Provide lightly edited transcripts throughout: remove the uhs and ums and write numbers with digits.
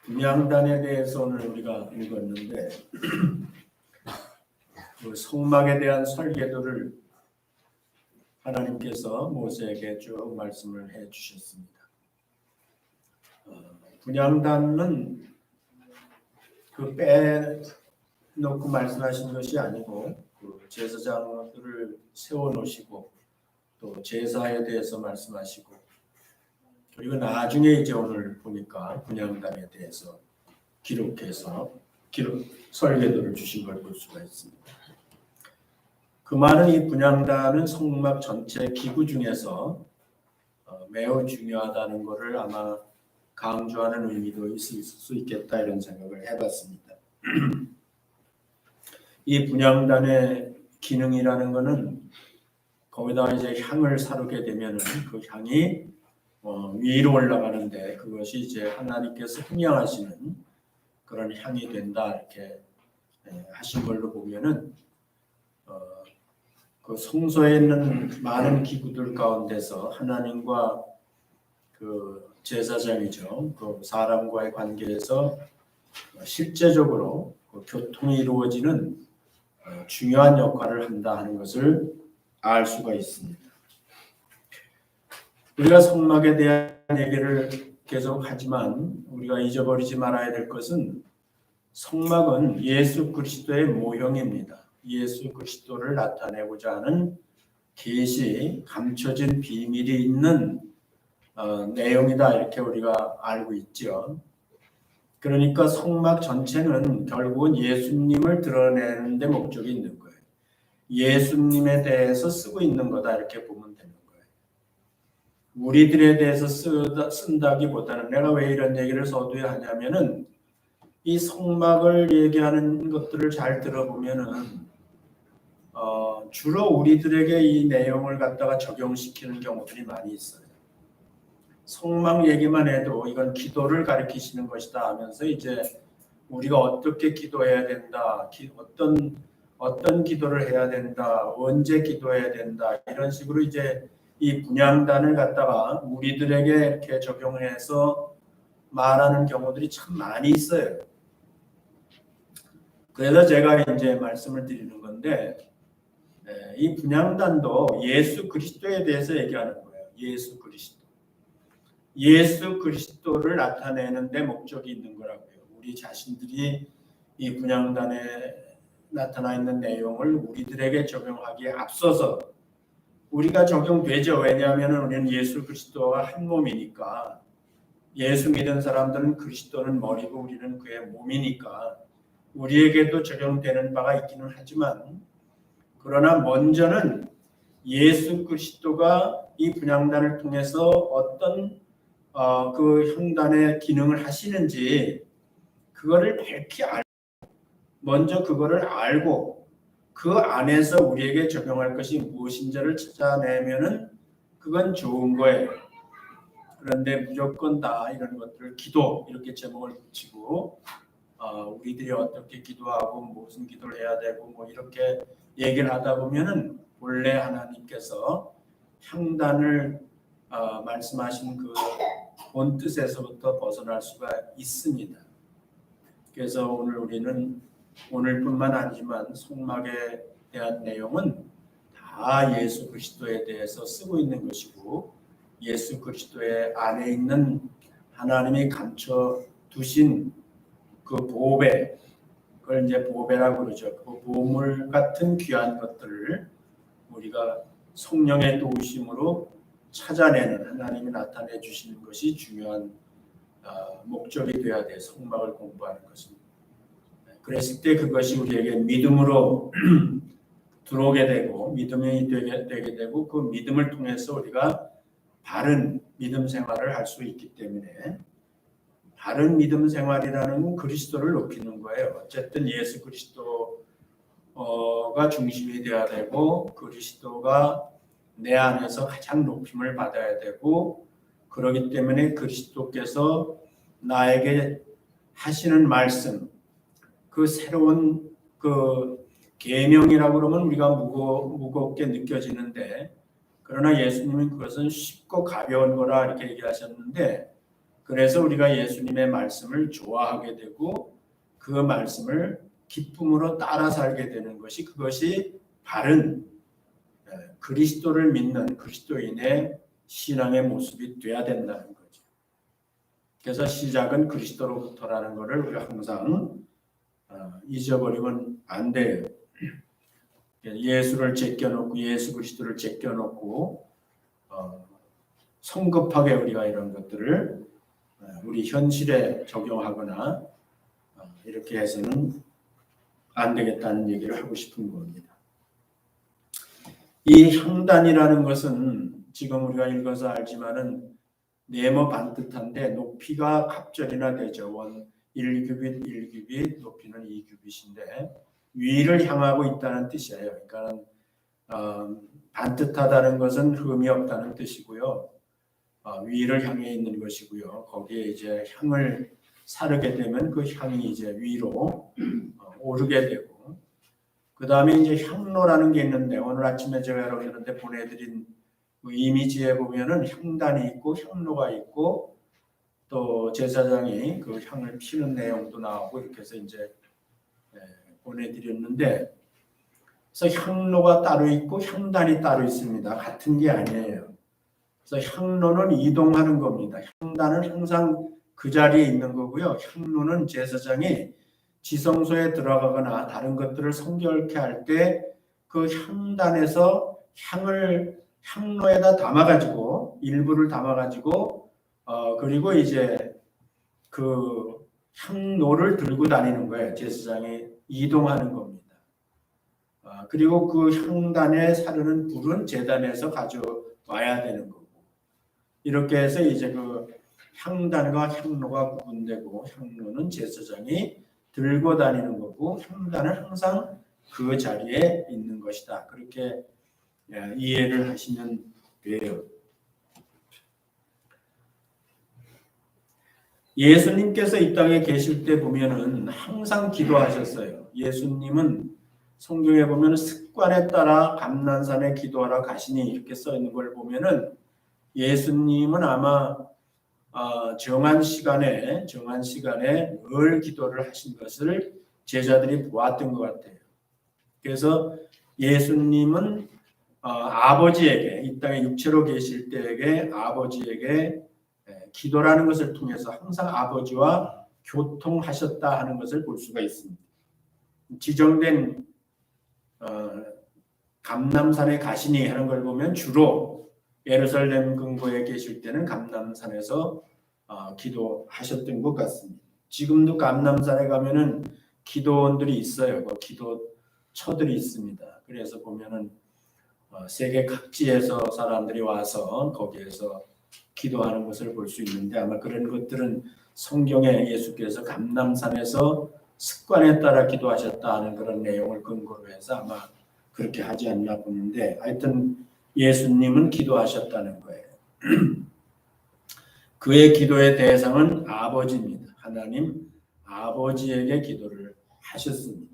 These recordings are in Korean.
분향단에 대해서 오늘 우리가 읽었는데 그 성막에 대한 설계도를 하나님께서 모세에게 쭉 말씀을 해 주셨습니다. 분향단은 그 빼놓고 말씀하신 것이 아니고 그 제사장들을 세워놓으시고 또 제사에 대해서 말씀하시고 그리고 나중에 이제 오늘 보니까 분향단에 대해서 기록해서 설계도를 주신 걸 볼 수가 있습니다. 그 말은 이 분향단은 성막 전체 기구 중에서 매우 중요하다는 것을 아마 강조하는 의미도 있을 수 있겠다 이런 생각을 해봤습니다. 이 분향단의 기능이라는 것은 거기다가 이제 향을 사르게 되면은 그 향이 위로 올라가는데 그것이 이제 하나님께서 흥향하시는 그런 향이 된다 이렇게 하신 걸로 보면은 그 성소에 있는 많은 기구들 가운데서 하나님과 그 제사장이죠. 그 사람과의 관계에서 실제적으로 그 교통이 이루어지는 중요한 역할을 한다 하는 것을 알 수가 있습니다. 우리가 성막에 대한 얘기를 계속 하지만 우리가 잊어버리지 말아야 될 것은 성막은 예수 그리스도의 모형입니다. 예수 그리스도를 나타내고자 하는 계시, 감춰진 비밀이 있는 내용이다 이렇게 우리가 알고 있죠. 그러니까 성막 전체는 결국은 예수님을 드러내는 데 목적이 있는 거예요. 예수님에 대해서 쓰고 있는 거다 이렇게 보면 되는 거예요. 우리들에 대해서 쓴다기보다는 내가 왜 이런 얘기를 서두에 하냐면은 이 성막을 얘기하는 것들을 잘 들어보면은 주로 우리들에게 이 내용을 갖다가 적용시키는 경우들이 많이 있어요. 성막 얘기만 해도 이건 기도를 가리키시는 것이다 하면서 이제 우리가 어떻게 기도해야 된다, 어떤 기도를 해야 된다, 언제 기도해야 된다 이런 식으로 이제 이 분향단을 갖다가 우리들에게 이렇게 적용해서 말하는 경우들이 참 많이 있어요. 그래서 제가 이제 말씀을 드리는 건데 이 분향단도 예수 그리스도에 대해서 얘기하는 거예요. 예수 그리스도. 예수 그리스도를 나타내는 데 목적이 있는 거라고요. 우리 자신들이 이 분향단에 나타나 있는 내용을 우리들에게 적용하기에 앞서서 우리가 적용되죠. 왜냐하면 우리는 예수 그리스도와 한 몸이니까 예수 믿은 사람들은 그리스도는 머리고 우리는 그의 몸이니까 우리에게도 적용되는 바가 있기는 하지만 그러나 먼저는 예수 그리스도가 이 분향단을 통해서 어떤 그 형단의 기능을 하시는지 그거를 밝히 먼저 그거를 알고 그 안에서 우리에게 적용할 것이 무엇인지를 찾아내면은 그건 좋은 거예요. 그런데 무조건 다 이런 것들을 기도 이렇게 제목을 붙이고 우리들이 어떻게 기도하고 무슨 기도를 해야 되고 뭐 이렇게 얘기를 하다 보면은 원래 하나님께서 형단을 말씀하신 그 본 뜻에서부터 벗어날 수가 있습니다. 그래서 오늘 우리는 오늘뿐만 아니지만 성막에 대한 내용은 다 예수 그리스도에 대해서 쓰고 있는 것이고 예수 그리스도의 안에 있는 하나님이 감춰 두신 그 보배, 그걸 이제 보배라고 그러죠. 그 보물 같은 귀한 것들을 우리가 성령의 도우심으로 찾아내는 하나님이 나타내 주시는 것이 중요한 목적이 되어야 돼요. 성막을 공부하는 것은. 그랬을 때 그것이 우리에게 믿음으로 들어오게 되고 믿음이 되게 되고 그 믿음을 통해서 우리가 바른 믿음 생활을 할 수 있기 때문에 바른 믿음 생활이라는 건 그리스도를 높이는 거예요. 어쨌든 예수 그리스도가 중심이 되어야 되고 그리스도가 내 안에서 가장 높임을 받아야 되고 그렇기 때문에 그리스도께서 나에게 하시는 말씀 그 새로운 그 계명이라고 그러면 우리가 무겁게 느껴지는데 그러나 예수님은 그것은 쉽고 가벼운 거라 이렇게 얘기하셨는데 그래서 우리가 예수님의 말씀을 좋아하게 되고 그 말씀을 기쁨으로 따라 살게 되는 것이 그것이 바른 그리스도를 믿는 그리스도인의 신앙의 모습이 돼야 된다는 거죠. 그래서 시작은 그리스도로부터라는 것을 우리가 항상 잊어버리면 안 돼요. 예수를 제껴놓고 예수 그리스도를 제껴놓고 성급하게 우리가 이런 것들을 우리 현실에 적용하거나 이렇게 해서는 안 되겠다는 얘기를 하고 싶은 겁니다. 이 향단이라는 것은 지금 우리가 읽어서 알지만은 네모 반듯한데 높이가 갑절이나 되죠. 1규빗 1규빗 높이는 2규빗인데 위를 향하고 있다는 뜻이에요. 그러니까 반듯하다는 것은 흠이 없다는 뜻이고요. 위를 향해 있는 것이고요. 거기에 이제 향을 사르게 되면 그 향이 이제 위로 오르게 되고, 그 다음에 이제 향로라는 게 있는데 오늘 아침에 제가 여러분들한테 보내드린 그 이미지에 보면은 향단이 있고 향로가 있고 또 제사장이 그 향을 피는 내용도 나오고 이렇게 해서 이제 보내드렸는데, 그래서 향로가 따로 있고 향단이 따로 있습니다. 같은 게 아니에요. 그래서 향로는 이동하는 겁니다. 향단은 항상 그 자리에 있는 거고요. 향로는 제사장이 지성소에 들어가거나 다른 것들을 성결케 할 때 그 향단에서 향을 향로에다 담아가지고 일부를 담아가지고 그리고 이제 그 향로를 들고 다니는 거예요. 제사장이 이동하는 겁니다. 그리고 그 향단에 사르는 불은 제단에서 가져와야 되는 거고, 이렇게 해서 이제 그 향단과 향로가 구분되고 향로는 제사장이 들고 다니는 거고 향단은 항상 그 자리에 있는 것이다. 그렇게 이해를 하시면 돼요. 예수님께서 이 땅에 계실 때 보면은 항상 기도하셨어요. 예수님은 성경에 보면 습관에 따라 감난산에 기도하러 가시니 이렇게 써 있는 걸 보면은 예수님은 아마 정한 시간에 늘 기도를 하신 것을 제자들이 보았던 것 같아요. 그래서 예수님은 아버지에게 이 땅에 육체로 계실 때에게 아버지에게 기도라는 것을 통해서 항상 아버지와 교통하셨다 하는 것을 볼 수가 있습니다. 지정된 감람산에 가시니 하는 걸 보면 주로 예루살렘 근거에 계실 때는 감람산에서 기도하셨던 것 같습니다. 지금도 감람산에 가면은 기도원들이 있어요. 기도처들이 있습니다. 그래서 보면은 세계 각지에서 사람들이 와서 거기에서 기도하는 것을 볼 수 있는데, 아마 그런 것들은 성경에 예수께서 감람산에서 습관에 따라 기도하셨다 하는 그런 내용을 근거로 해서 아마 그렇게 하지 않나 보는데, 하여튼 예수님은 기도하셨다는 거예요. 그의 기도의 대상은 아버지입니다. 하나님 아버지에게 기도를 하셨습니다.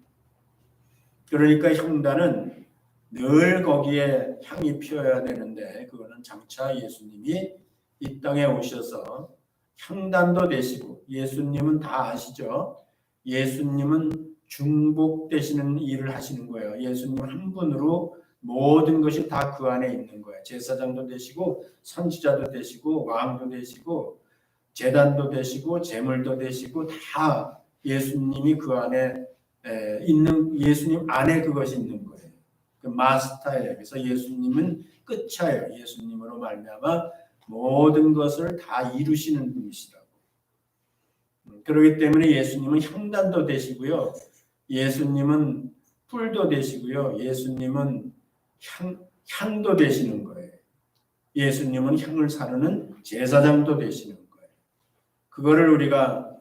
그러니까 향단은 늘 거기에 향이 피어야 되는데, 그거는 장차 예수님이 이 땅에 오셔서 향단도 되시고, 예수님은 다 아시죠? 예수님은 중복되시는 일을 하시는 거예요. 예수님 한 분으로 모든 것이 다 그 안에 있는 거예요. 제사장도 되시고 선지자도 되시고 왕도 되시고 제단도 되시고 제물도 되시고 다 예수님이 그 안에 있는, 예수님 안에 그것이 있는 거예요. 그 마스터예요. 그래서 예수님은 끝이에요. 예수님으로 말미암아 모든 것을 다 이루시는 분이시라고. 그렇기 때문에 예수님은 향단도 되시고요. 예수님은 뿔도 되시고요. 예수님은 향도 되시는 거예요. 예수님은 향을 사르는 제사장도 되시는 거예요. 그거를 우리가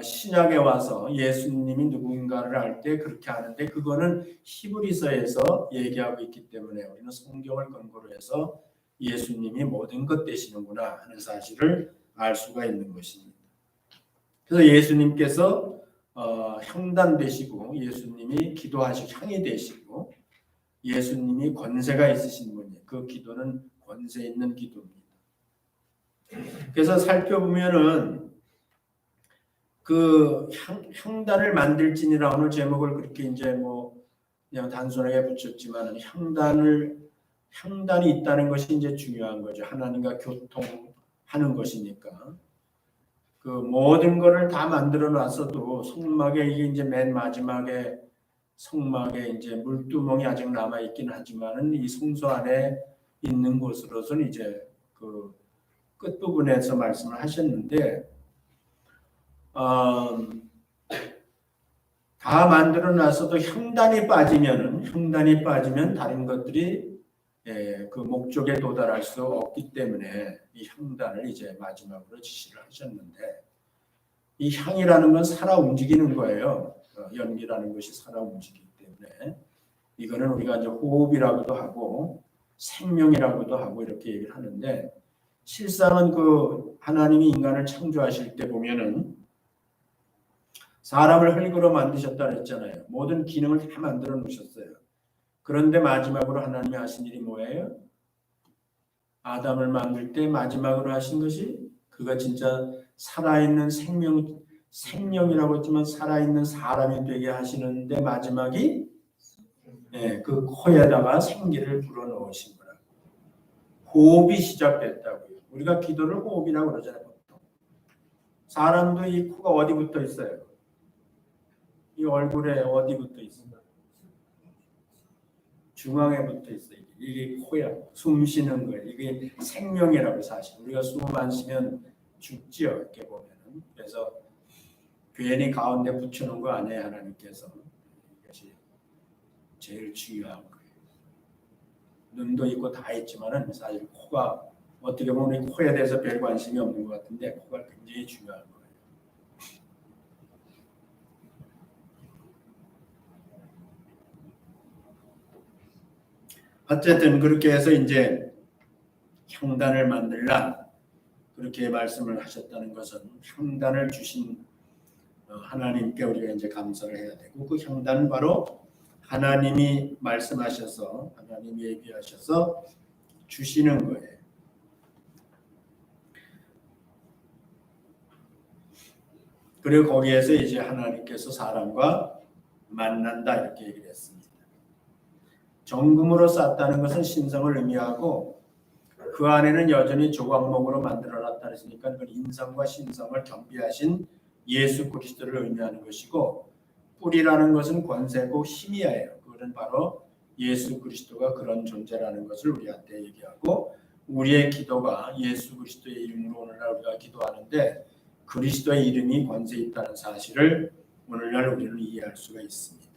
신약에 와서 예수님이 누군가를 알 때 그렇게 하는데, 그거는 히브리서에서 얘기하고 있기 때문에 우리는 성경을 근거로 해서 예수님이 모든 것 되시는구나 하는 사실을 알 수가 있는 것입니다. 그래서 예수님께서 향단 되시고 예수님이 기도하실 향이 되시고 예수님이 권세가 있으신 분이에요. 그 기도는 권세 있는 기도입니다. 그래서 살펴보면은 그 향단을 만들지니라 오늘 제목을 그렇게 이제 뭐 그냥 단순하게 붙였지만 향단이 있다는 것이 이제 중요한 거죠. 하나님과 교통하는 것이니까. 그 모든 것을 다 만들어 놨어도 성막에 이게 이제 맨 마지막에 성막에 이제 물두멍이 아직 남아 있긴 하지만은 이 성소 안에 있는 곳으로서는 이제 그 끝부분에서 말씀을 하셨는데 다 만들어 놨어도 향단이 빠지면 다른 것들이 그 목적에 도달할 수 없기 때문에 이 향단을 이제 마지막으로 지시를 하셨는데 이 향이라는 건 살아 움직이는 거예요. 연기라는 것이 살아 움직이기 때문에 이거는 우리가 이제 호흡이라고도 하고 생명이라고도 하고 이렇게 얘기를 하는데 실상은 그 하나님이 인간을 창조하실 때 보면은 사람을 흙으로 만드셨다 그랬잖아요. 모든 기능을 다 만들어 놓으셨어요. 그런데 마지막으로 하나님이 하신 일이 뭐예요? 아담을 만들 때 마지막으로 하신 것이 그가 진짜 살아있는 생명이라고 했지만 살아있는 사람이 되게 하시는데 마지막이 그 코에다가 생기를 불어넣으신 거라고. 호흡이 시작됐다고요. 우리가 기도를 호흡이라고 그러잖아요. 보통. 사람도 이 코가 어디 붙어 있어요? 이 얼굴에 어디 붙어 있어요? 중앙에 붙어 있어요. 이게 코야. 숨 쉬는 거예요. 이게 생명이라고 사실. 우리가 숨 안 쉬면 죽지요. 이렇게 보면은. 그래서 괜히 가운데 붙여놓은 거 아니에요. 하나님께서. 이것이 제일 중요한 거예요. 눈도 있고 다 있지만은 사실 코가 어떻게 보면 코에 대해서 별 관심이 없는 것 같은데 코가 굉장히 중요한 거예요. 어쨌든 그렇게 해서 이제 향단을 만들라 그렇게 말씀을 하셨다는 것은 향단을 주신 하나님께 우리가 이제 감사를 해야 되고 그 향단은 바로 하나님이 말씀하셔서 하나님이 얘기하셔서 주시는 거예요. 그리고 거기에서 이제 하나님께서 사람과 만난다 이렇게 얘기를 했습니다. 정금으로 쌌다는 것은 신성을 의미하고 그 안에는 여전히 조각목으로 만들어놨다 했으니까 그 인성과 신성을 겸비하신 예수 그리스도를 의미하는 것이고 뿌리라는 것은 권세고 힘이에요. 그것은 바로 예수 그리스도가 그런 존재라는 것을 우리한테 얘기하고 우리의 기도가 예수 그리스도의 이름으로 오늘날 우리가 기도하는데 그리스도의 이름이 권세 있다는 사실을 오늘날 우리는 이해할 수가 있습니다.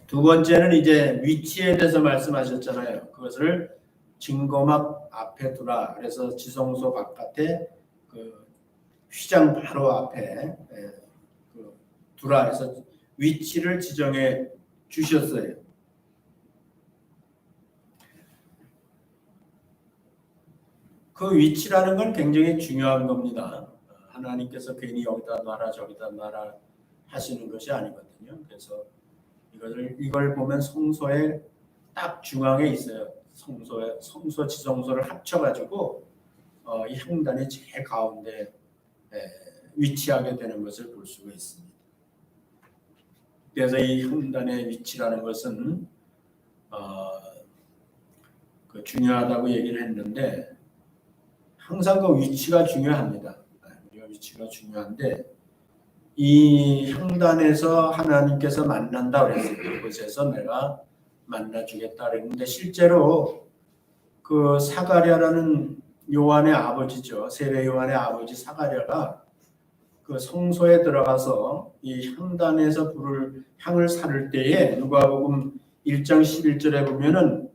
두 번째는 이제 위치에 대해서 말씀하셨잖아요. 그것을 증거막 앞에 두라. 그래서 지성소 바깥에 그 휘장 바로 앞에 두라 해서 위치를 지정해 주셨어요. 그 위치라는 건 굉장히 중요한 겁니다. 하나님께서 괜히 여기다 놔라 저기다 놔라 하시는 것이 아니거든요. 그래서 이걸 보면 성소의 딱 중앙에 있어요. 성소 지성소를 합쳐가지고 이 향단이 제일 가운데 위치하게 되는 것을 볼 수가 있습니다. 그래서 이 향단의 위치라는 것은 중요하다고 얘기를 했는데 항상 그 위치가 중요합니다. 우리가 위치가 중요한데 이 향단에서 하나님께서 만난다 그랬어요. 그곳에서 내가 만나주겠다 그랬는데 실제로 그 사가랴라는 요한의 아버지죠. 세례 요한의 아버지 사가랴가 그 성소에 들어가서 이 향단에서 향을 사를 때에 누가복음 1장 11절에 보면은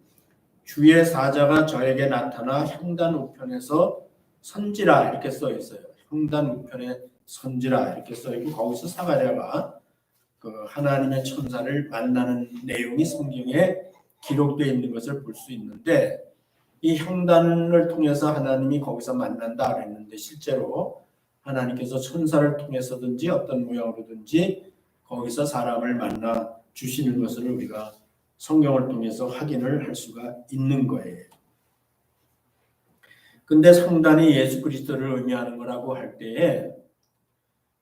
주의 사자가 저에게 나타나 향단 우편에서 선지라 이렇게 써 있어요. 향단 우편에 선지라 이렇게 써 있고 거기서 사가랴가 그 하나님의 천사를 만나는 내용이 성경에 기록되어 있는 것을 볼 수 있는데 이 향단을 통해서 하나님이 거기서 만난다 그랬는데 실제로 하나님께서 천사를 통해서든지 어떤 모양으로든지 거기서 사람을 만나 주시는 것을 우리가 성경을 통해서 확인을 할 수가 있는 거예요. 근데 상단이 예수 그리스도를 의미하는 거라고 할 때에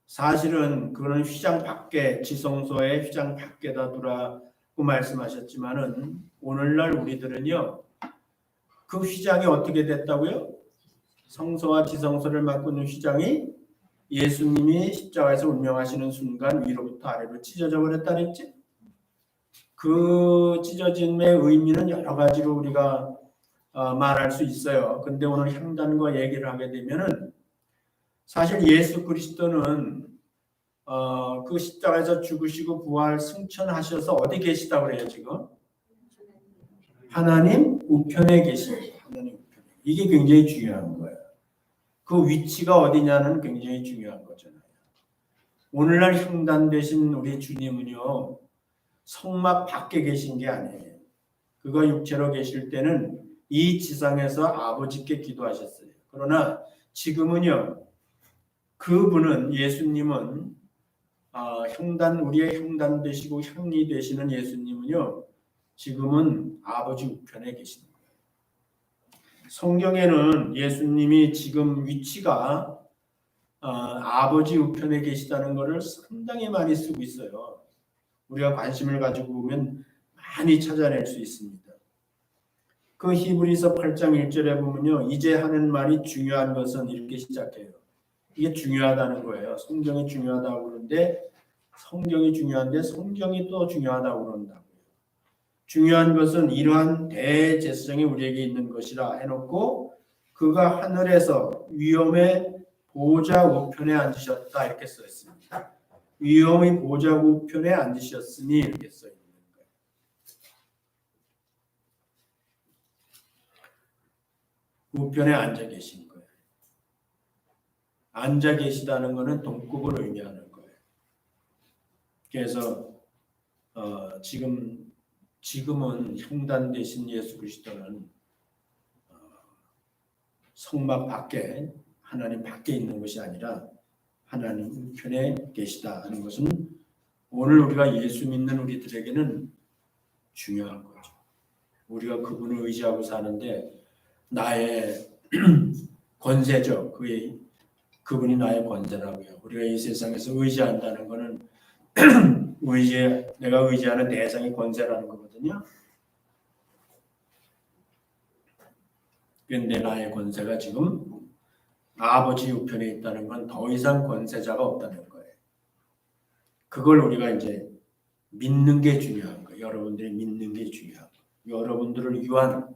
사실은 그거는 휘장 밖에 지성소의 휘장 밖에다 두라고 말씀하셨지만은 오늘날 우리들은요 그 휘장이 어떻게 됐다고요? 성소와 지성소를 맡고 있는 휘장이 예수님이 십자가에서 운명하시는 순간 위로부터 아래로 찢어져 버렸다 그랬지? 그 찢어짐의 의미는 여러 가지로 우리가 말할 수 있어요. 근데 오늘 향단과 얘기를 하게 되면은 사실 예수 그리스도는 그 십자가에서 죽으시고 부활 승천하셔서 어디 계시다고 그래요 지금? 하나님 우편에 계십니다. 하나님 우편에. 이게 굉장히 중요한 거예요. 그 위치가 어디냐는 굉장히 중요한 거잖아요. 오늘날 향단 되신 우리 주님은요 성막 밖에 계신 게 아니에요. 그가 육체로 계실 때는 이 지상에서 아버지께 기도하셨어요. 그러나 지금은요 그분은 예수님은 우리의 형단 되시고 형리 되시는 예수님은요 지금은 아버지 우편에 계십니다. 성경에는 예수님이 지금 위치가 아버지 우편에 계시다는 것을 상당히 많이 쓰고 있어요. 우리가 관심을 가지고 보면 많이 찾아낼 수 있습니다. 그 히브리서 8장 1절에 보면요. 이제 하는 말이 중요한 것은 이렇게 시작해요. 이게 중요하다는 거예요. 성경이 중요하다고 그러는데 성경이 중요한데 성경이 또 중요하다고 그런다고요. 중요한 것은 이러한 대제사장이 우리에게 있는 것이라 해놓고 그가 하늘에서 위엄의 보좌 우편에 앉으셨다 이렇게 써 있습니다. 위엄의 보좌 우편에 앉으셨으니 이렇게 써 있는 거예요. 우편에 앉아 계신 거예요. 앉아 계시다는 것은 동급을 의미하는 거예요. 그래서 지금은 형단 되신 예수 그리스도는 성막 밖에 하나님 밖에 있는 것이 아니라 하나님 우편에 계시다 하는 것은 오늘 우리가 예수 믿는 우리들에게는 중요한 거죠. 우리가 그분을 의지하고 사는데 나의 권세죠. 그분이 나의 권세라고요. 우리가 이 세상에서 의지한다는 것은 내가 의지하는 대상이 권세라는 거거든요. 그런데 나의 권세가 지금 아버지 우편에 있다는 건 더 이상 권세자가 없다는 거예요. 그걸 우리가 이제 믿는 게 중요한 거예요. 여러분들이 믿는 게 중요한 거예요. 여러분들을 위한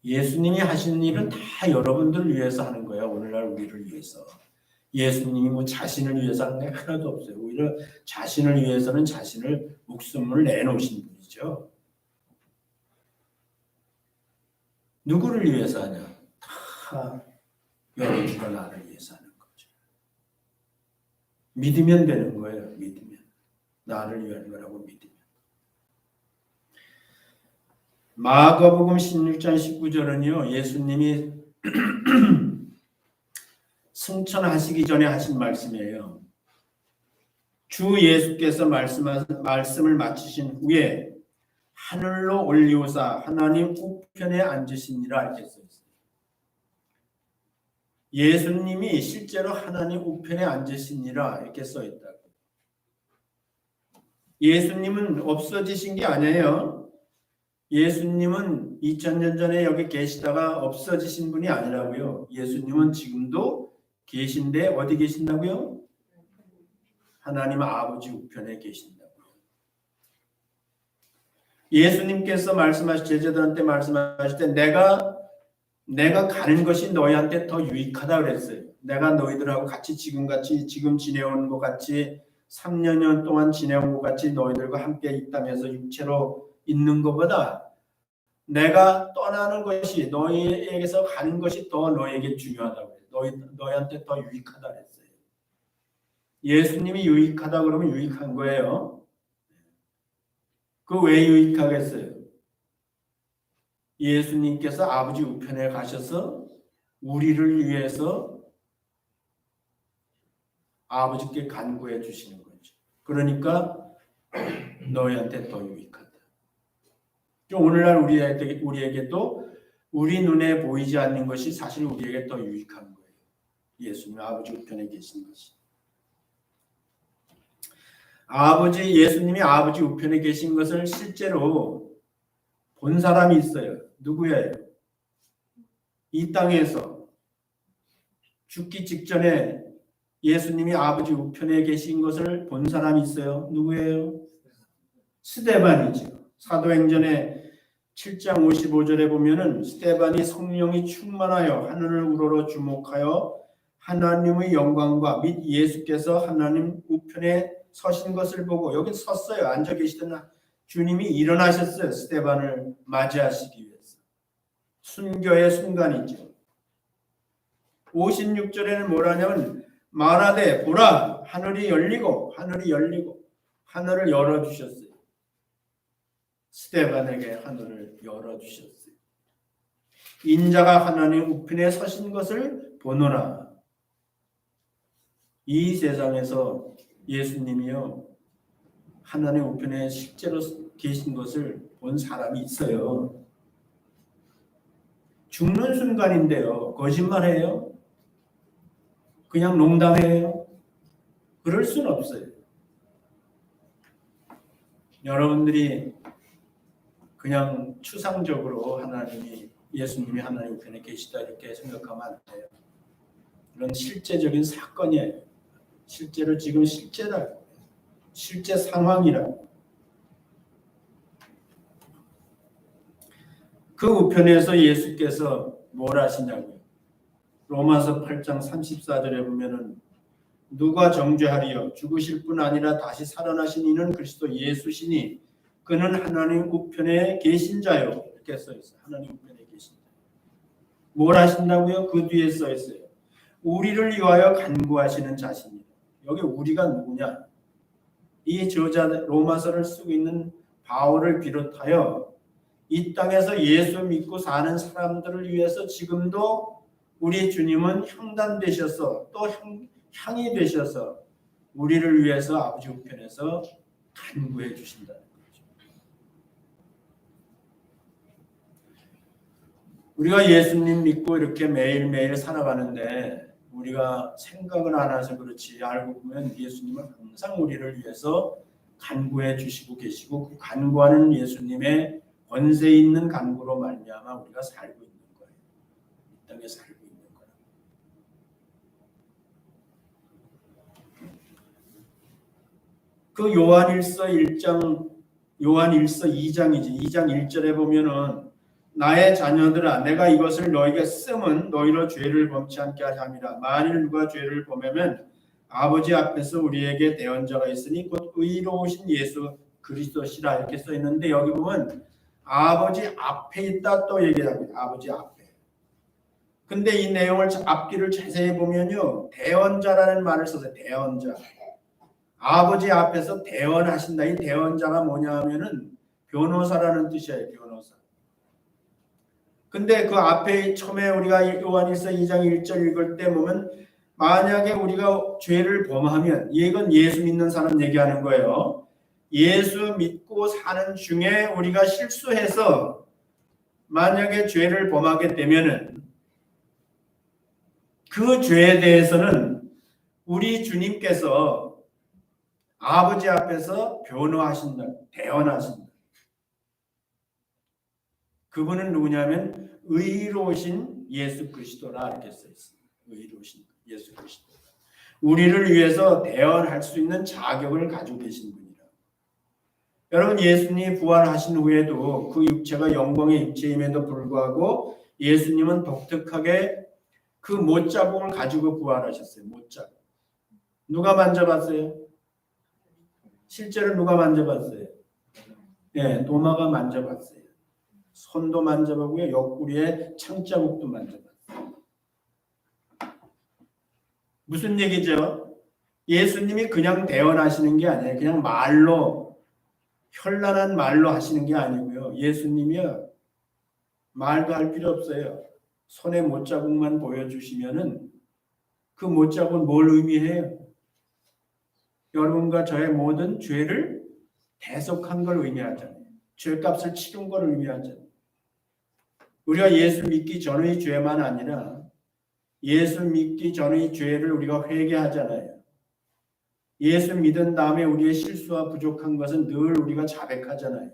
예수님이 하시는 일은 다 여러분들을 위해서 하는 거예요. 오늘날 우리를 위해서. 예수님이 뭐 자신을 위해서 하는 게 하나도 없어요. 오히려 자신을 위해서는 자신을 목숨을 내놓으신 분이죠. 누구를 위해서 하냐? 다 여러분과 나를 위해서 하는 거죠. 믿으면 되는 거예요. 믿으면. 나를 위한 거라고 믿으면. 마가복음 16장 19절은요. 예수님이 승천하시기 전에 하신 말씀이에요. 주 예수께서 말씀을 마치신 후에 하늘로 올리우사 하나님 우편에 앉으시니라 이렇게 써 있어요. 예수님이 실제로 하나님 우편에 앉으시니라 이렇게 써 있다고. 예수님은 없어지신 게 아니에요. 예수님은 2000년 전에 여기 계시다가 없어지신 분이 아니라고요. 예수님은 지금도 계신데 어디 계신다고요? 하나님 아버지 우편에 계신다고요. 예수님께서 제자들한테 말씀하실 때 내가 가는 것이 너희한테 더 유익하다 그랬어요. 내가 너희들하고 같이 지금 지내온 것 같이 3년 동안 지내온 것 같이 너희들과 함께 있다면서 육체로 있는 것보다 내가 떠나는 것이 너희에게서 가는 것이 더 너희에게 중요하다고 그래요. 너희한테 더 유익하다 그랬어요. 예수님이 유익하다 그러면 유익한 거예요. 그 왜 유익하겠어요? 예수님께서 아버지 우편에 가셔서 우리를 위해서 아버지께 간구해 주시는 거죠. 그러니까 너희한테 더 유익하다. 오늘날 우리에게도 우리 눈에 보이지 않는 것이 사실 우리에게 더 유익한 거예요. 예수님 아버지 우편에 계신 것이. 예수님이 아버지 우편에 계신 것을 실제로 본 사람이 있어요. 누구예요? 이 땅에서 죽기 직전에 예수님이 아버지 우편에 계신 것을 본 사람이 있어요. 누구예요? 스데반이죠. 사도행전의 7장 55절에 보면은 스데반이 성령이 충만하여 하늘을 우러러 주목하여 하나님의 영광과 및 예수께서 하나님 우편에 서신 것을 보고, 여기 섰어요. 앉아 계시던 주님이 일어나셨어요. 스데반을 맞이하시기 위해서. 순교의 순간이죠. 56절에는 뭐라냐면 말하되 보라 하늘이 열리고 하늘을 열어주셨어요. 스데반에게 하늘을 열어주셨어요. 인자가 하나님 우편에 서신 것을 보노라. 이 세상에서 예수님이요 하나님 우편에 실제로 계신 것을 본 사람이 있어요. 죽는 순간인데요. 거짓말해요? 그냥 농담해요? 그럴 수는 없어요. 여러분들이 그냥 추상적으로 예수님이 하나님 우편에 계시다 이렇게 생각하면 안 돼요. 이런 실제적인 사건이에요. 실제로 지금 실제라고. 실제 상황이라고. 그 우편에서 예수께서 뭘 하시냐고요. 로마서 8장 34절에 보면은 누가 정죄하리요 죽으실 뿐 아니라 다시 살아나신 이는 그리스도 예수시니 그는 하나님 우편에 계신 자요. 이렇게 써 있어요. 하나님 우편에 계신 자. 뭘 하신다고요? 그 뒤에 써 있어요. 우리를 위하여 간구하시는 자신이다. 여기 우리가 누구냐? 이 저자 로마서를 쓰고 있는 바울을 비롯하여 이 땅에서 예수 믿고 사는 사람들을 위해서 지금도 우리 주님은 형단되셔서 또 향이 되셔서 우리를 위해서 아버지 우편에서 간구해 주신다는 거죠. 우리가 예수님 믿고 이렇게 매일매일 살아가는데 우리가 생각을 안 해서 그렇지 알고 보면 예수님은 항상 우리를 위해서 간구해 주시고 계시고 그 간구하는 예수님의 권세 있는 간구로 말미암아 우리가 살고 있는 거예요. 이 땅에 살고 있는 거예요. 그 요한일서 2장이지. 2장 1절에 보면은 나의 자녀들아 내가 이것을 너에게 쓰면 너희로 죄를 범치 않게 하리라. 만일 누가 죄를 범하면 아버지 앞에서 우리에게 대언자가 있으니 곧 의로우신 예수 그리스도시라 이렇게 써 있는데 여기 보면 아버지 앞에 있다 또 얘기합니다. 아버지 앞에. 근데 이 내용을 앞뒤를 자세히 보면요. 대언자라는 말을 써서 대언자. 아버지 앞에서 대언하신다. 이 대언자가 뭐냐 하면은 변호사라는 뜻이에요. 변호사. 근데 그 앞에 처음에 우리가 요한일서 2장 1절 읽을 때 보면 만약에 우리가 죄를 범하면 이건 예수 믿는 사람 얘기하는 거예요. 예수 믿고 사는 중에 우리가 실수해서 만약에 죄를 범하게 되면은 그 죄에 대해서는 우리 주님께서 아버지 앞에서 변호하신다. 대언하신다. 그분은 누구냐면 의로우신 예수 그리스도라 이렇게 써 있습니다. 의로우신 예수 그리스도. 우리를 위해서 대언할 수 있는 자격을 가지고 계신 분이라. 여러분 예수님이 부활하신 후에도 그 육체가 영광의 육체임에도 불구하고 예수님은 독특하게 그 못자국을 가지고 부활하셨어요. 못자국. 누가 만져봤어요? 실제로 누가 만져봤어요? 네, 도마가 만져봤어요. 손도 만져보고요. 옆구리에 창자국도 만져봤어요. 무슨 얘기죠? 예수님이 그냥 대언하시는 게 아니에요. 그냥 말로 현란한 말로 하시는 게 아니고요. 예수님이요. 말도 할 필요 없어요. 손에 못자국만 보여주시면은 그 못자국은 뭘 의미해요? 여러분과 저의 모든 죄를 대속한 걸 의미하잖아요. 죄값을 치른 걸 의미하잖아요. 우리가 예수 믿기 전의 죄만 아니라 예수 믿기 전의 죄를 우리가 회개하잖아요. 예수 믿은 다음에 우리의 실수와 부족한 것은 늘 우리가 자백하잖아요.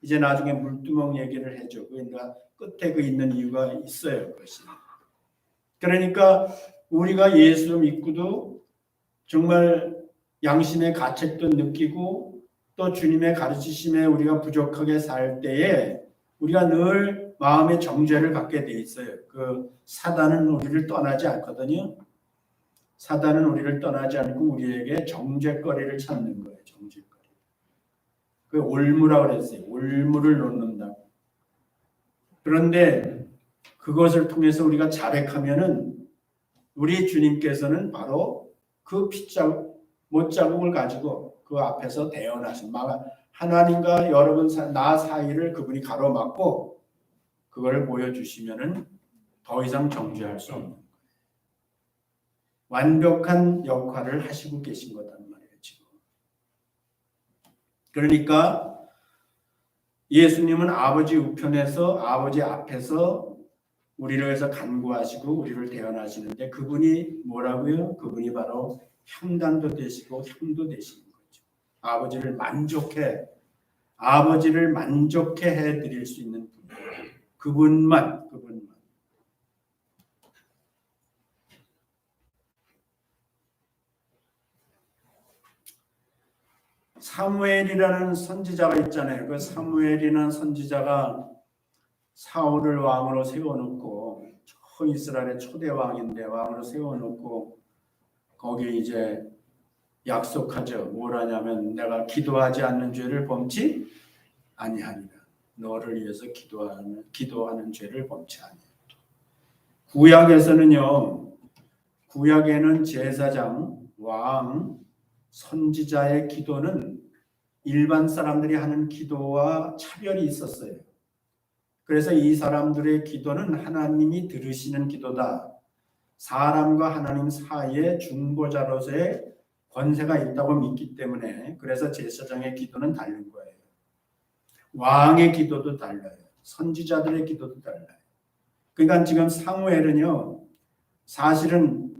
이제 나중에 물두멍 얘기를 해줘. 그러니까 끝에 그 있는 이유가 있어요. 그것이. 그러니까 우리가 예수 믿고도 정말 양심의 가책도 느끼고 또 주님의 가르치심에 우리가 부족하게 살 때에 우리가 늘 마음의 정죄를 갖게 돼 있어요. 그 사단은 우리를 떠나지 않거든요. 사단은 우리를 떠나지 않고 우리에게 정죄거리를 찾는 거예요. 정죄거리. 그 올무라고 그랬어요. 올무를 놓는다고. 그런데 그것을 통해서 우리가 자백하면은 우리 주님께서는 바로 그 못자국을 가지고 그 앞에서 대언하신 하나님과 여러분 나 사이를 그분이 가로막고 그거를 보여주시면은 더 이상 정죄할 수 없는 거예요. 완벽한 역할을 하시고 계신 거단 말이에요. 지금. 그러니까 예수님은 아버지 우편에서 아버지 앞에서 우리를 위해서 간구하시고 우리를 대언하시는데 그분이 뭐라고요? 그분이 바로 향단도 되시고 향도 되시는 거죠. 아버지를 만족해 해드릴 수 있는 분. 그분만. 사무엘이라는 선지자가 있잖아요. 그 사무엘이라는 선지자가 사울을 왕으로 세워놓고 이스라엘의 초대 왕인데 왕으로 세워놓고 거기에 이제 약속하죠. 뭐라냐면 내가 기도하지 않는 죄를 범치 아니하니라. 너를 위해서 기도하는 죄를 범치 아니하니라. 구약에는 제사장, 왕, 선지자의 기도는 일반 사람들이 하는 기도와 차별이 있었어요. 그래서 이 사람들의 기도는 하나님이 들으시는 기도다. 사람과 하나님 사이에 중보자로서의 권세가 있다고 믿기 때문에 그래서 제사장의 기도는 다른 거예요. 왕의 기도도 달라요. 선지자들의 기도도 달라요. 그러니까 지금 사무엘은요. 사실은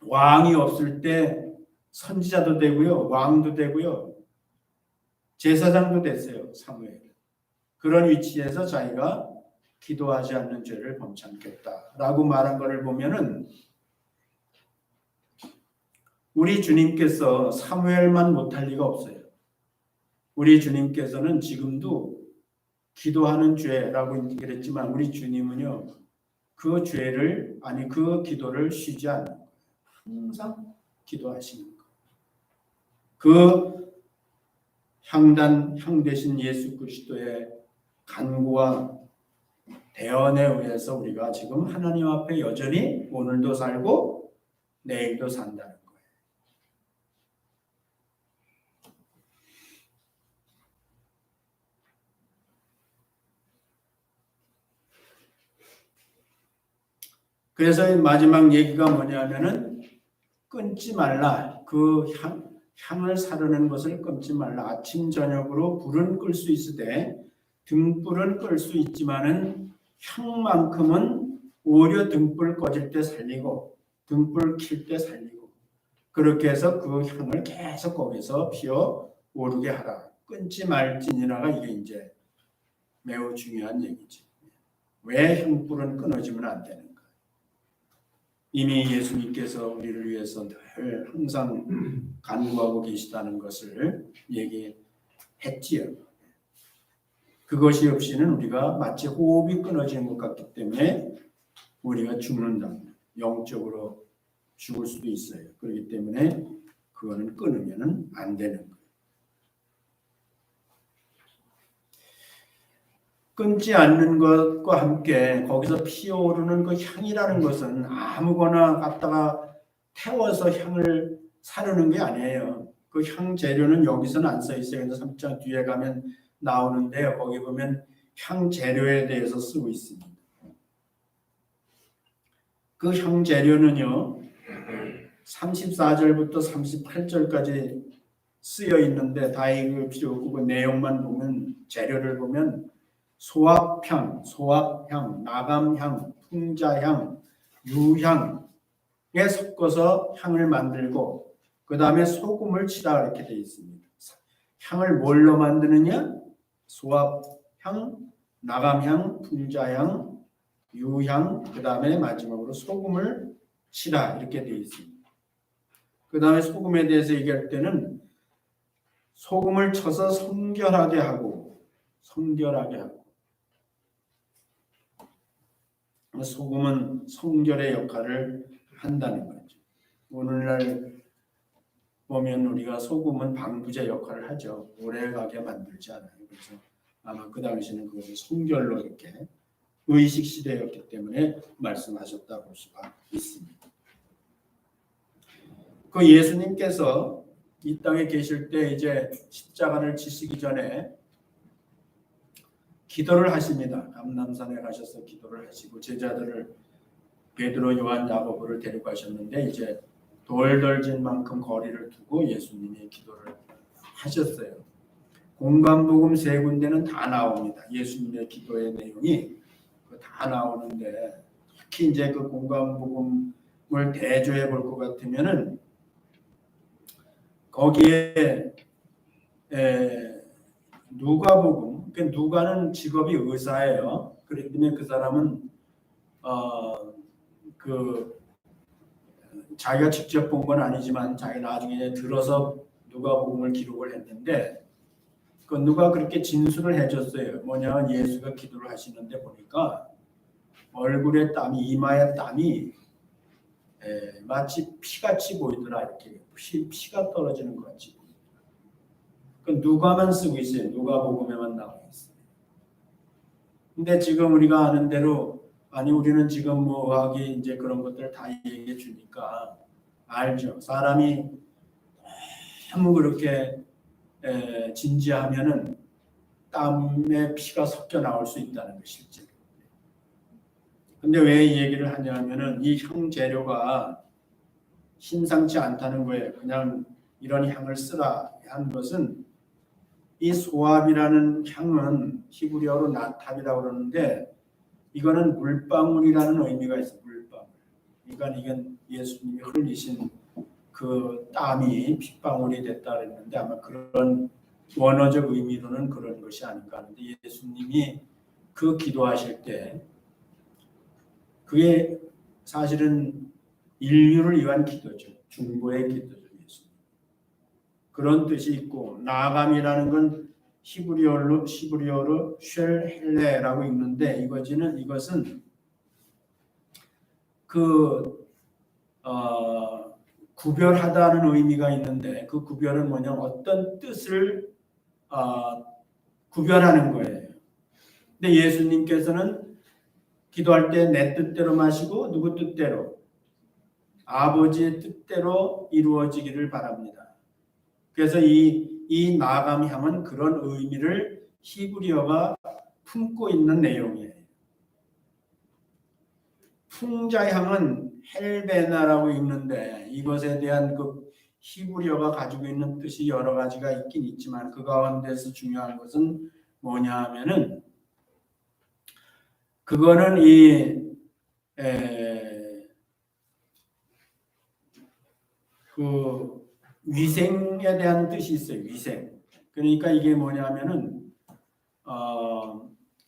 왕이 없을 때 선지자도 되고요. 왕도 되고요. 제사장도 됐어요. 사무엘. 그런 위치에서 자기가 기도하지 않는 죄를 범치 않겠다라고 말한 것을 보면은 우리 주님께서 사무엘만 못할 리가 없어요. 우리 주님께서는 지금도 기도하는 죄라고 그랬지만 우리 주님은요 그 기도를 쉬지 않는 거예요. 항상 기도하시는 거예요. 그 향 대신 예수 그리스도의 간구와 대언에 의해서 우리가 지금 하나님 앞에 여전히 오늘도 살고 내일도 산다는 거예요. 그래서 마지막 얘기가 뭐냐면은 끊지 말라. 그 향을 사르는 것을 끊지 말라. 아침 저녁으로 불은 끌 수 있으되 등불은 끌 수 있지만은 향만큼은 오히려 등불 꺼질 때 살리고 등불 킬 때 살리고 그렇게 해서 그 향을 계속 거기서 피어 오르게 하라. 끊지 말지니라가 이게 이제 매우 중요한 얘기죠. 왜 향불은 끊어지면 안 되는가? 이미 예수님께서 우리를 위해서 늘 항상 간구하고 계시다는 것을 얘기했지요. 그것이 없이는 우리가 마치 호흡이 끊어지는 것 같기 때문에 우리가 죽는다. 영적으로 죽을 수도 있어요. 그렇기 때문에 그거는 끊으면 안 되는 거예요. 끊지 않는 것과 함께 거기서 피어오르는 그 향이라는 것은 아무거나 갖다가 태워서 향을 사르는 게 아니에요. 그 향 재료는 여기서는 안 써 있어요. 그래서 3장 뒤에 가면 나오는데요. 거기 보면 향 재료에 대해서 쓰고 있습니다. 그 향 재료는요. 34절부터 38절까지 쓰여 있는데 다 읽을 필요 없고 그 내용만 보면 재료를 보면 소합향, 나감향, 풍자향, 유향에 섞어서 향을 만들고 그 다음에 소금을 치라 이렇게 되어 있습니다. 향을 뭘로 만드느냐? 소합향, 나감향, 풍자향, 유향, 그 다음에 마지막으로 소금을 치라 이렇게 되어 있습니다. 그 다음에 소금에 대해서 얘기할 때는 소금을 쳐서 성결하게 하고 소금은 성결의 역할을 한다는 거죠. 오늘날 보면 우리가 소금은 방부제 역할을 하죠. 오래가게 만들지 않아요. 그래서 아마 그 당시에는 그것을 성결로 이렇게 의식 시대였기 때문에 말씀하셨다고 볼 수가 있습니다. 그 예수님께서 이 땅에 계실 때 이제 십자가를 지시기 전에 기도를 하십니다. 감람산에 가셔서 기도를 하시고 제자들을 베드로, 요한, 야고보를 데리고 가셨는데 이제 돌덜진 만큼 거리를 두고 예수님이 기도를 하셨어요. 공관복음 3군데는 다 나옵니다. 예수님의 기도의 내용이 다 나오는데 특히 이제 그 공관복음을 대조해 볼 것 같으면은 거기에 누가복음, 그러니까 누가는 직업이 의사예요. 그렇기 때문에 그 사람은 자기가 직접 본 건 아니지만 자기 나중에 들어서 누가복음을 기록을 했는데 그 누가 그렇게 진술을 해줬어요. 뭐냐면 예수가 기도를 하시는데 보니까 얼굴에 땀이, 이마에 땀이 마치 피같이 보이더라. 이렇게 피가 떨어지는 것 같이. 그 누가만 쓰고 있어요. 누가복음에만 나와 있어요. 근데 지금 우리가 아는 대로 아니 우리는 지금 뭐 의학이 이제 그런 것들 다 얘기해 주니까 알죠. 사람이 너무 그렇게 진지하면은 땀에 피가 섞여 나올 수 있다는 거 실제로. 근데 왜 이 얘기를 하냐면은 이 향 재료가 심상치 않다는 거예요. 그냥 이런 향을 쓰라 한 것은 이 소압이라는 향은 히브리어로 나탑이라고 그러는데 이거는 물방울이라는 의미가 있어요. 물방울. 그러니까 이건 예수님이 흘리신 그 땀이 핏방울이 됐다 그랬는데 아마 그런 원어적 의미로는 그런 것이 아닌가 하는데 예수님이 그 기도하실 때 그게 사실은 인류를 위한 기도죠. 중보의 기도죠. 예수님. 그런 뜻이 있고 나감이라는 건 히브리어로 쉘헬레라고 읽는데 이것은 구별하다는 의미가 있는데 그 구별은 뭐냐 어떤 뜻을 구별하는 거예요. 근데 예수님께서는 기도할 때 내 뜻대로 마시고 누구 뜻대로 아버지의 뜻대로 이루어지기를 바랍니다. 그래서 이 나감 향은 그런 의미를 히브리어가 품고 있는 내용이에요. 풍자향은 헬베나라고 읽는데 이것에 대한 그 히브리어가 가지고 있는 뜻이 여러 가지가 있긴 있지만 그 가운데서 중요한 것은 뭐냐 하면은 그거는 그 위생에 대한 뜻이 있어요. 위생. 그러니까 이게 뭐냐면은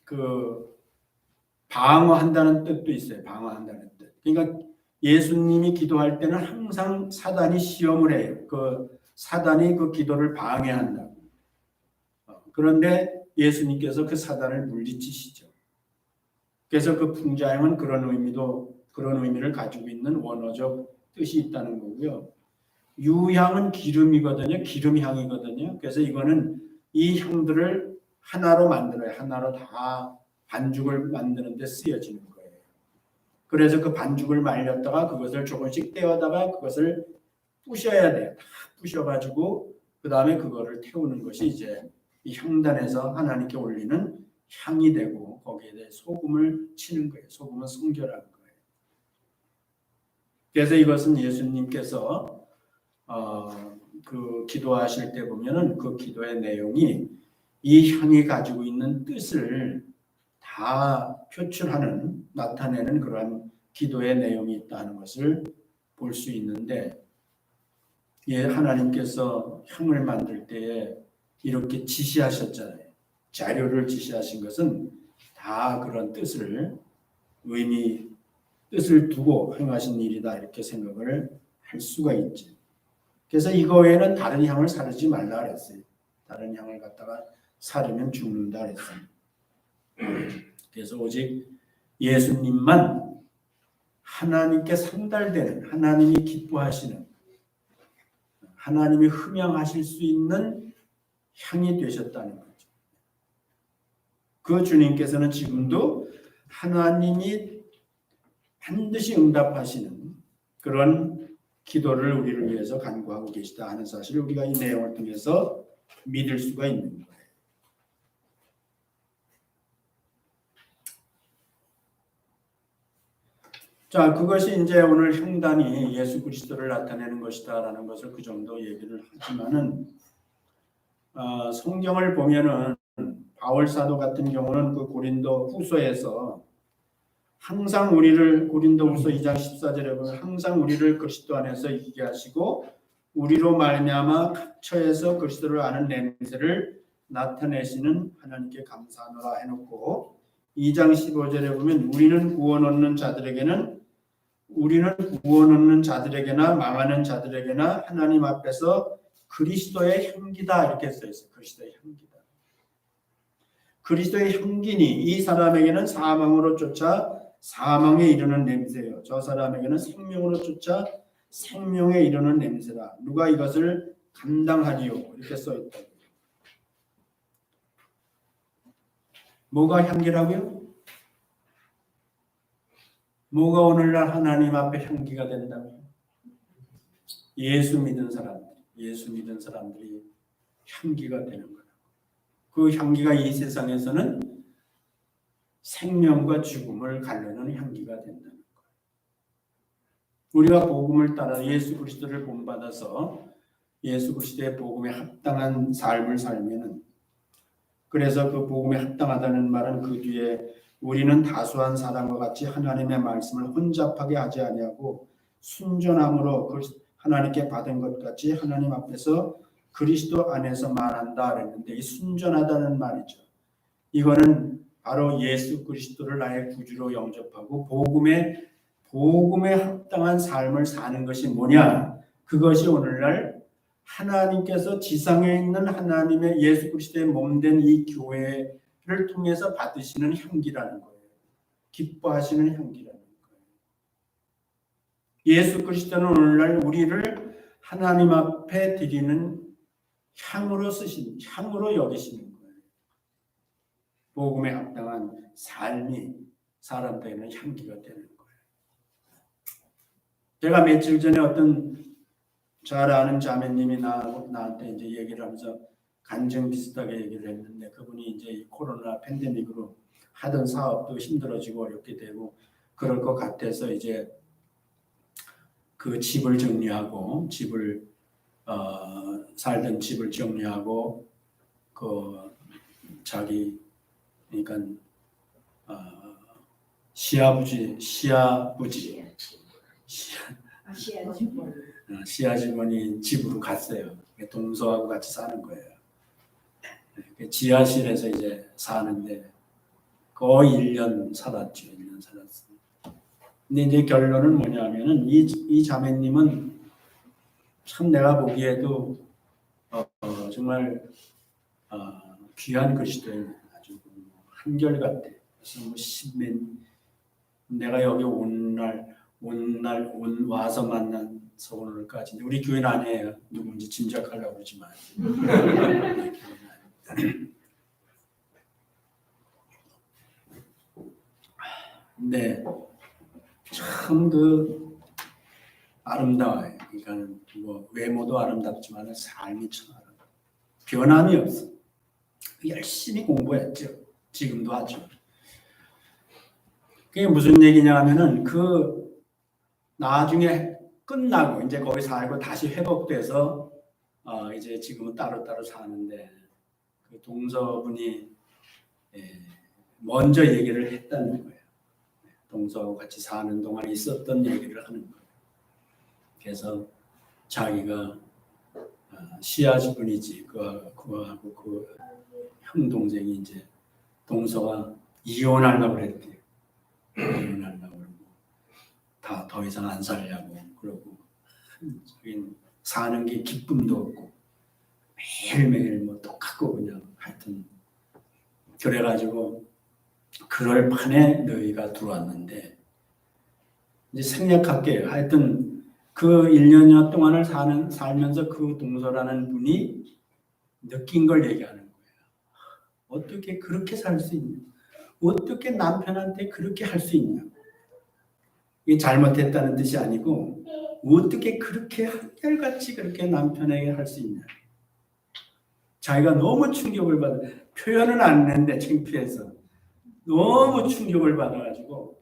그 방어한다는 뜻도 있어요. 방어한다는 뜻. 그러니까 예수님이 기도할 때는 항상 사단이 시험을 해요. 그 사단이 그 기도를 방해한다. 그런데 예수님께서 그 사단을 물리치시죠. 그래서 그 풍자향은 그런 의미를 가지고 있는 원어적 뜻이 있다는 거고요. 유향은 기름이거든요. 기름향이거든요. 그래서 이거는 이 향들을 하나로 만들어요. 하나로 다 반죽을 만드는 데 쓰여지는 거예요. 그래서 그 반죽을 말렸다가 그것을 조금씩 떼어다가 그것을 부셔야 돼요. 다 부셔가지고 그 다음에 그거를 태우는 것이 이제 이 향단에서 하나님께 올리는 향이 되고 거기에 대해 소금을 치는 거예요. 소금은 성결하는 거예요. 그래서 이것은 예수님께서 그 기도하실 때 보면은 그 기도의 내용이 이 향이 가지고 있는 뜻을 다 표출하는, 나타내는 그러한 기도의 내용이 있다는 것을 볼 수 있는데, 하나님께서 향을 만들 때에 이렇게 지시하셨잖아요. 자료를 지시하신 것은 다 그런 뜻을 두고 행하신 일이다, 이렇게 생각을 할 수가 있지. 그래서 이거 외에는 다른 향을 사르지 말라 그랬어요. 다른 향을 갖다가 사르면 죽는다 그랬어요. 그래서 오직 예수님만 하나님께 상달되는, 하나님이 기뻐하시는, 하나님이 흠양하실 수 있는 향이 되셨다는 거죠. 그 주님께서는 지금도 하나님이 반드시 응답하시는 그런 기도를 우리를 위해서 간구하고 계시다 하는 사실을 우리가 이 내용을 통해서 믿을 수가 있는 거예요. 자, 그것이 이제 오늘 형단이 예수 그리스도를 나타내는 것이다라는 것을 그 정도 얘기를 하지만은, 성경을 보면은 바울 사도 같은 경우는 그 고린도 후서에서 항상 우리를, 고린도후서 2장 14절에 보면 항상 우리를 그리스도 안에서 있게 하시고 우리로 말미암아 각처에서 그리스도를 아는 냄새를 나타내시는 하나님께 감사하노라 해놓고, 2장 15절에 보면 우리는 구원 얻는 자들에게나 망하는 자들에게나 하나님 앞에서 그리스도의 향기다, 이렇게 써있어요. 그리스도의 향기다. 그리스도의 향기니 이 사람에게는 사망으로 쫓아 사망에 이르는 냄새요, 저 사람에게는 생명으로 쫓아 생명에 이르는 냄새라. 누가 이것을 감당하리요, 이렇게 써있다. 뭐가 향기라고요? 뭐가 오늘날 하나님 앞에 향기가 된다고요? 예수 믿은 사람들이 향기가 되는 거예요. 그 향기가 이 세상에서는 생명과 죽음을 가르는 향기가 된다는 거예요. 우리가 복음을 따라 예수 그리스도를 본받아서 예수 그리스도의 복음에 합당한 삶을 살면은, 그래서 그 복음에 합당하다는 말은 그 뒤에 우리는 다수한 사람과 같이 하나님의 말씀을 혼잡하게 하지 아니하고 순전함으로 하나님께 받은 것 같이 하나님 앞에서 그리스도 안에서 말한다 그랬는데, 이 순전하다는 말이죠. 이거는 바로 예수 그리스도를 나의 구주로 영접하고 복음에 합당한 삶을 사는 것이 뭐냐? 그것이 오늘날 하나님께서 지상에 있는 하나님의 예수 그리스도의 몸된 이 교회를 통해서 받으시는 향기라는 거예요. 기뻐하시는 향기라는 거예요. 예수 그리스도는 오늘날 우리를 하나님 앞에 드리는 향으로 여기시는 거예요. 복음에 합당한 삶이 사람들에게는 향기가 되는 거예요. 제가 며칠 전에 어떤 잘 아는 자매님이 나한테 이제 얘기를 하면서 간증 비슷하게 얘기를 했는데, 그분이 이제 이 코로나 팬데믹으로 하던 사업도 힘들어지고 어렵게 되고 그럴 것 같아서 이제 그 집을 정리하고 살던 집을 정리하고 그 자기, 그러니까 시아주머니 집으로 갔어요. 동서하고 같이 사는 거예요. 지하실에서 이제 사는데 거의 1년 살았죠. 1년 살았어요. 근데 이제 결론은 뭐냐면은 이 자매님은 참 내가 보기에도 정말 귀한 그리스도인, 아주 한결같아. 그래서 내가 여기 와서 만나서 오늘까지, 우리 교회는 아니에요. 누군지 짐작하려고 그러지만. 네, 참 아름다워요. 그러니까 뭐 외모도 아름답지만 삶이 참 아름다워. 변함이 없어. 열심히 공부했죠. 지금도 하죠. 그게 무슨 얘기냐 하면은 나중에 끝나고 이제 거기 살고 다시 회복돼서 이제 지금은 따로따로 사는데, 그 동서분이 먼저 얘기를 했다는 거예요. 동서하고 같이 사는 동안에 있었던 얘기를 하는 거예요. 그래서 자기가 시아즈분이지 그하고 그 형 동생이 이제 동서가 이혼하려고 그랬대요. 이혼하려고 그러고 다 더 이상 안 살려고 그러고 자기는 사는 게 기쁨도 없고 매일매일 뭐 똑같고 그냥 하여튼 그래가지고 그럴 판에 너희가 들어왔는데 이제 생략할게요. 하여튼 그 1년여 동안을 살면서 그 동서라는 분이 느낀 걸 얘기하는 거예요. 어떻게 그렇게 살 수 있냐? 어떻게 남편한테 그렇게 할 수 있냐? 이게 잘못했다는 뜻이 아니고 어떻게 그렇게 한결같이 그렇게 남편에게 할 수 있냐? 자기가 너무 충격을 받아 표현은 안 했는데 창피해서 너무 충격을 받아가지고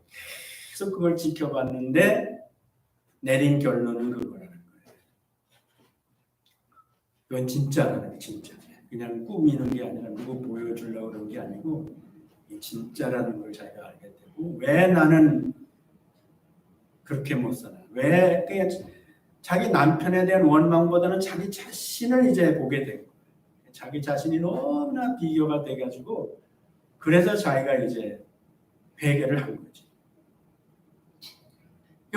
계속 그걸 지켜봤는데 내린 결론은 그거라는 거예요. 이건 진짜라는 진짜. 그냥 꾸미는 게 아니라 누구 보여주려고 그런 게 아니고 진짜라는 걸 자기가 알게 되고 왜 나는 그렇게 못 사나? 왜 그냥 자기 남편에 대한 원망보다는 자기 자신을 이제 보게 되고 자기 자신이 너무나 비교가 돼가지고 그래서 자기가 이제 회개를 한 거지.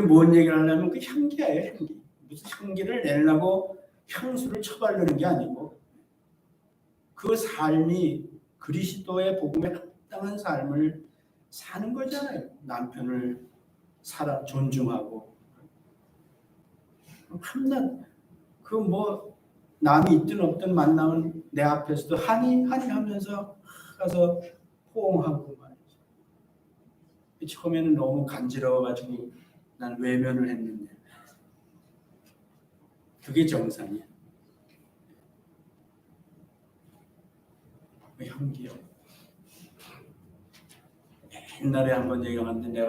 뭔 얘기를 하냐면 그 향기예요, 향기. 무슨 향기를 내려고 향수를 쳐바르는 게 아니고 그 삶이 그리스도의 복음에 합당한 삶을 사는 거잖아요. 남편을 존중하고 한낱 그 뭐 남이 있든 없든 만나면 내 앞에서도 하니 하면서 가서 호응하고 말이죠. 처음에는 너무 간지러워가지고 난 외면을 했는데 그게 정상이야. 향기요. 옛날에 한번 얘기하는데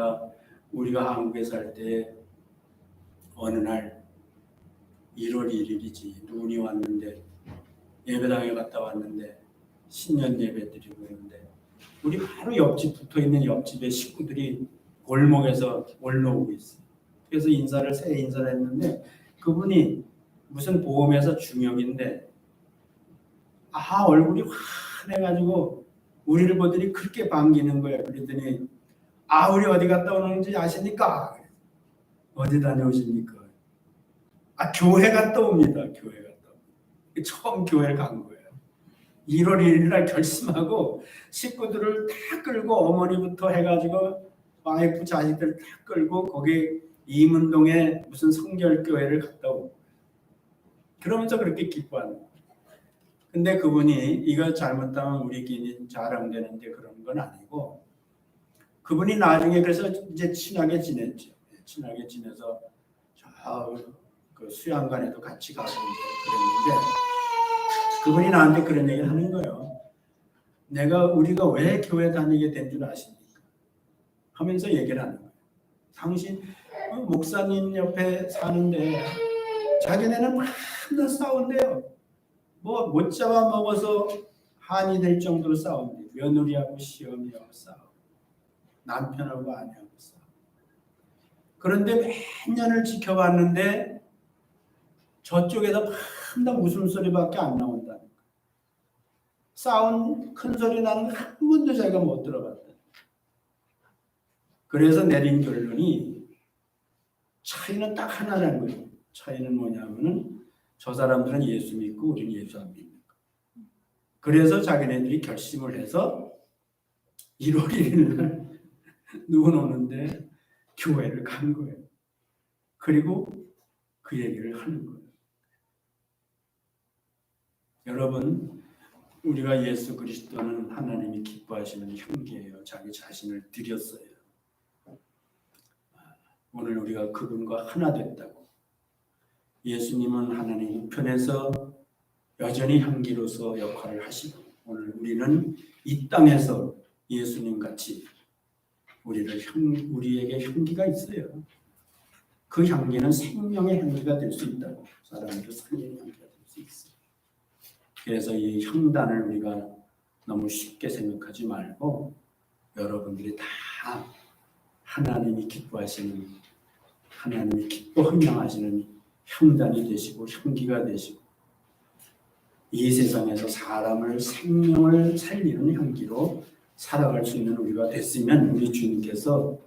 우리가 한국에 살 때 어느 날 1월 1일이지 눈이 왔는데 예배당에 갔다 왔는데 신년 예배 드리고 있는데 우리 바로 옆집 붙어있는 옆집의 식구들이 골목에서 올라오고 있어요. 그래서 새 인사를 했는데 그분이 무슨 보험회사 중역인데 얼굴이 환해가지고 우리를 보더니 그렇게 반기는 거예요. 그랬더니 우리 어디 갔다 오는지 아십니까? 어디 다녀오십니까? 교회 갔다 옵니다. 교회 갔다 옵니다. 처음 교회를 간 거예요. 1월 1일 날 결심하고 식구들을 다 끌고 어머니부터 해가지고 와이프 자식들 다 끌고 거기 이문동에 무슨 성결교회를 갔다 오고 그러면서 그렇게 기뻐하는 거예요. 근데 그분이 이거 잘못하면 우리끼리 자랑되는데 그런 건 아니고 그분이 나중에 그래서 이제 친하게 지냈죠. 친하게 지내서 그 수양관에도 같이 가고 그랬는데 그분이 나한테 그런 얘기를 하는 거예요. 우리가 왜 교회 다니게 된 줄 아십니까? 하면서 얘기를 하는 거예요. 당신 목사님 옆에 사는데 자기네는 맨날 싸운대요. 뭐 못 잡아먹어서 한이 될 정도로 싸운대요. 며느리하고 시어미하고 싸우고 남편하고 아내하고 싸우고. 그런데 몇 년을 지켜봤는데 저쪽에서 맨날 웃음소리밖에 안 나온다는 거예요. 싸운 큰 소리 나는 거 한 번도 자기가 못 들어봤다. 그래서 내린 결론이 차이는 딱 하나라는 거예요. 차이는 뭐냐면은 저 사람들은 예수 믿고 우리는 예수 안 믿는 거. 그래서 자기네들이 결심을 해서 1월 1일 날 누군 오는데 교회를 간 거예요. 그리고 그 얘기를 하는 거예요. 여러분, 우리가 예수 그리스도는 하나님이 기뻐하시는 형제예요. 자기 자신을 드렸어요. 오늘 우리가 그분과 하나 됐다고. 예수님은 하나님 우편에서 여전히 향기로서 역할을 하시고 오늘 우리는 이 땅에서 예수님 같이 우리에게 향기가 있어요. 그 향기는 생명의 향기가 될 수 있다고. 사람들 생명의 향기가 될 수 있어요. 그래서 이 향단을 우리가 너무 쉽게 생각하지 말고 여러분들이 다 하나님이 기뻐하시는, 하나님이 기뻐 흥량하시는 형단이 되시고 형기가 되시고 이 세상에서 사람을 생명을 살리는 형기로 살아갈 수 있는 우리가 됐으면 우리 주님께서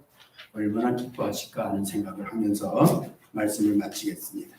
얼마나 기뻐하실까 하는 생각을 하면서 말씀을 마치겠습니다.